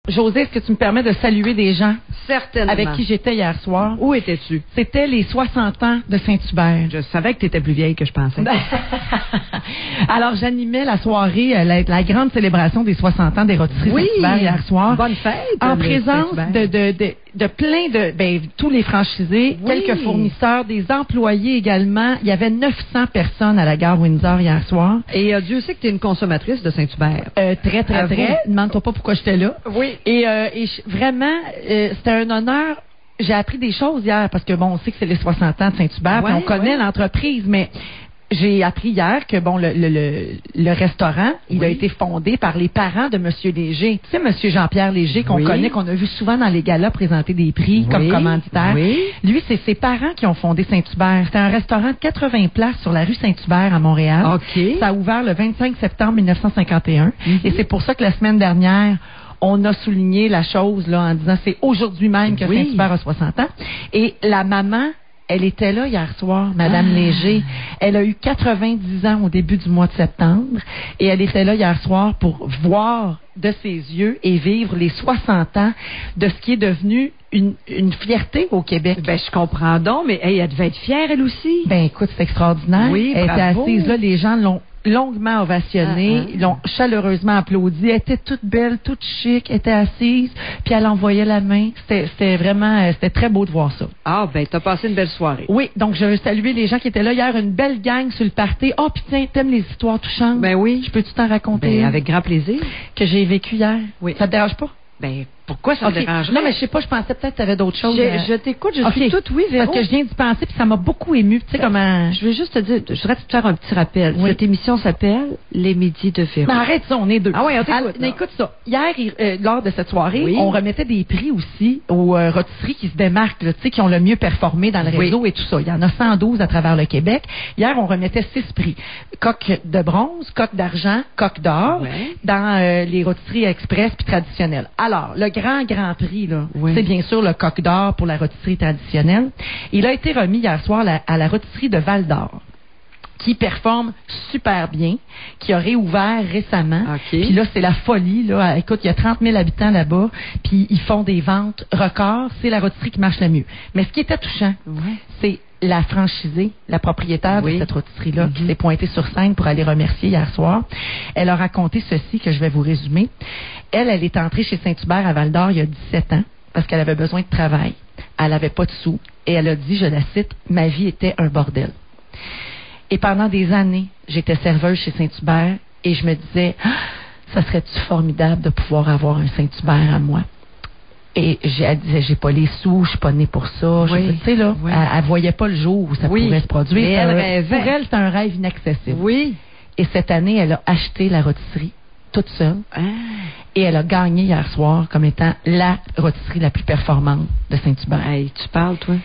Josée, est-ce que tu me permets de saluer des gens Certainement. avec qui j'étais hier soir? Où étais-tu? C'était les 60 ans de Saint-Hubert. Je savais que tu étais plus vieille que je pensais. Alors, j'animais la soirée, la grande célébration des 60 ans des rôtisseries Saint-Hubert hier soir. Bonne fête. En présence de plein de tous les franchisés, quelques fournisseurs, des employés également. Il y avait 900 personnes à la gare Windsor hier soir. Et Dieu sait que tu es une consommatrice de Saint-Hubert. Très. Demande-toi pas pourquoi j'étais là. Oui. Et vraiment, c'était un honneur. J'ai appris des choses hier parce que bon, on sait que c'est les 60 ans de Saint-Hubert, puis on connaît l'entreprise, mais j'ai appris hier que bon, le restaurant, il a été fondé par les parents de Monsieur Léger. Tu sais, Monsieur Jean-Pierre Léger qu'on connaît, qu'on a vu souvent dans les galas présenter des prix comme commanditaire. Lui, c'est ses parents qui ont fondé Saint-Hubert. C'était un restaurant de 80 places sur la rue Saint-Hubert à Montréal. Ça a ouvert le 25 septembre 1951. Et c'est pour ça que la semaine dernière, on a souligné la chose là en disant c'est aujourd'hui même que Saint-Hubert a 60 ans. Et la maman, elle était là hier soir, Madame Léger. Elle a eu 90 ans au début du mois de septembre et elle était là hier soir pour voir de ses yeux et vivre les 60 ans de ce qui est devenu une fierté au Québec. Ben, je comprends donc, mais elle devait être fière, elle aussi. Ben, écoute, c'est extraordinaire. Oui, elle était bravo. assise là, les gens l'ont longuement ovationnée, ils l'ont chaleureusement applaudi. Elle était toute belle, toute chic, était assise, puis elle envoyait la main. C'était vraiment, c'était très beau de voir ça. Ah, ben, t'as passé une belle soirée. Oui, donc je veux saluer les gens qui étaient là hier, une belle gang sur le party. Oh, puis tiens, t'aimes les histoires touchantes? Ben oui. Je peux-tu t'en raconter? Ben, avec grand plaisir. Que j'ai vécu hier. Oui. Ça te dérange pas? Ben, pourquoi ça te dérangerait? Non, mais je sais pas, je pensais peut-être que tu avais d'autres choses. Je t'écoute, je suis toute oui, Véro. Parce que je viens d'y penser, puis ça m'a beaucoup ému. Tu sais comment... Je veux juste te dire, je voudrais te faire un petit rappel. Cette émission s'appelle Les Midis de Véro. Mais arrête ça, on est deux. Ah oui, on t'écoute. Écoute ça. Hier, lors de cette soirée, on remettait des prix aussi aux rôtisseries qui se démarquent, là, tu sais, qui ont le mieux performé dans le réseau et tout ça. Il y en a 112 à travers le Québec. Hier, on remettait 6 prix. Coque de bronze, coque d'argent, coque d'or, dans les rôtisseries express puis traditionnelles. Alors, le grand prix, là, c'est bien sûr le coq d'or pour la rôtisserie traditionnelle. Il a été remis hier soir à la rôtisserie de Val-d'Or, qui performe super bien, qui a réouvert récemment. Puis là, c'est la folie. Là. Écoute, il y a 30 000 habitants là-bas, puis ils font des ventes records. C'est la rôtisserie qui marche le mieux. Mais ce qui était touchant, c'est la franchisée, la propriétaire de cette rôtisserie-là, qui s'est pointée sur scène pour aller remercier hier soir. Elle a raconté ceci que je vais vous résumer. Elle est entrée chez Saint-Hubert à Val-d'Or il y a 17 ans parce qu'elle avait besoin de travail. Elle n'avait pas de sous. Et elle a dit, je la cite, « Ma vie était un bordel ». Et pendant des années, j'étais serveuse chez Saint-Hubert et je me disais, ça serait-tu formidable de pouvoir avoir un Saint-Hubert à moi? Et elle disait, j'ai pas les sous, je suis pas née pour ça. Tu sais, là, elle voyait pas le jour où ça pouvait se produire. Mais elle rêvait. Pour elle, c'est un rêve inaccessible. Oui. Et cette année, elle a acheté la rôtisserie toute seule. Et elle a gagné hier soir comme étant la rôtisserie la plus performante de Saint-Hubert. Hey, tu parles, toi?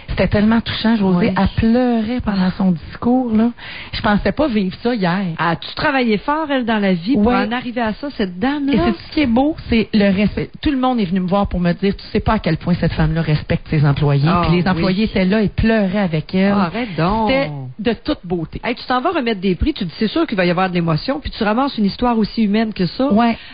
C'était tellement touchant, Josée. Elle pleurait pendant son discours, là. Je pensais pas vivre ça hier. Ah, tu travaillais fort, elle, dans la vie pour en arriver à ça, cette dame-là? Et c'est ce qui est beau, c'est le respect. Tout le monde est venu me voir pour me dire, tu sais pas à quel point cette femme-là respecte ses employés. Puis les employés étaient là et pleuraient avec elle. Arrête donc. C'était de toute beauté. Hey, tu t'en vas remettre des prix, tu dis, c'est sûr qu'il va y avoir de l'émotion, puis tu ramasses une histoire aussi humaine que ça.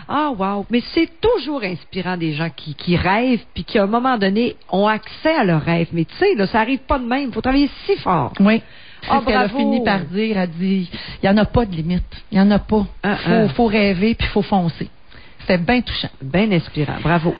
Ah, wow. Mais c'est toujours inspirant des gens qui rêvent, puis qui, à un moment donné, ont accès à leurs rêves. Mais tu sais, là, ça arrive pas de même. Il faut travailler si fort. Oui. C'est ce qu'elle a fini par dire. Elle dit, il n'y en a pas de limite. Il n'y en a pas. Faut rêver, puis il faut foncer. C'était bien touchant. Bien inspirant. Bravo.